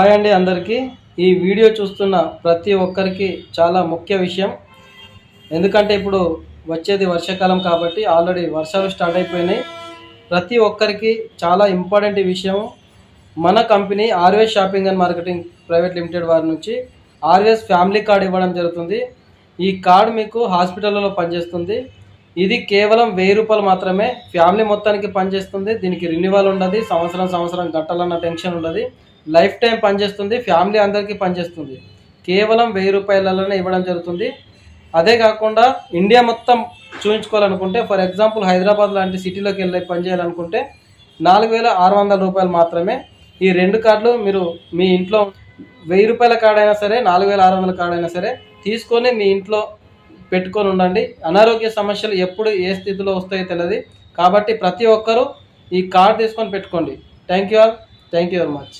Hi అండి అందరికీ. ఈ వీడియో చూస్తున్న ప్రతి ఒక్కరికి చాలా ముఖ్య విషయం. ఎందుకంటే ఇప్పుడు వచ్చేది వర్షాకాలం కాబట్టి ఆల్రెడీ వర్షాలు స్టార్ట్ అయిపోయినాయి. ప్రతి ఒక్కరికి చాలా ఇంపార్టెంట్ విషయం. మన company RVS shopping and marketing private limited వారి నుంచి ఆర్వీఎస్ ఫ్యామిలీ కార్డ్ ఇవ్వడం జరుగుతుంది. ఈ కార్డ్ మీకు హాస్పిటల్లో పనిచేస్తుంది. ఇది కేవలం 1000 రూపాయలు మాత్రమే. ఫ్యామిలీ మొత్తానికి పనిచేస్తుంది. దీనికి రెన్యువల్ ఉండదు. సంవత్సరం కట్టాలన్న టెన్షన్ ఉండదు. లైఫ్ టైం పనిచేస్తుంది. ఫ్యామిలీ అందరికీ పనిచేస్తుంది. కేవలం 1000 రూపాయలలోనే ఇవ్వడం జరుగుతుంది. అదే కాకుండా ఇండియా మొత్తం చూపించుకోవాలనుకుంటే, ఫర్ ఎగ్జాంపుల్ హైదరాబాద్ లాంటి సిటీలోకి వెళ్ళి పనిచేయాలనుకుంటే 4600 రూపాయలు మాత్రమే. ఈ 2 కార్డులు మీరు మీ ఇంట్లో 1000 రూపాయల కార్డ్ అయినా సరే, 4600 కార్డ్ అయినా సరే తీసుకొని మీ ఇంట్లో పెట్టుకొని ఉండండి. అనారోగ్య సమస్యలు ఎప్పుడు ఏ స్థితిలో వస్తాయో తెలియదు. కాబట్టి ప్రతి ఒక్కరూ ఈ కార్డ్ తీసుకొని పెట్టుకోండి. Thank you very much.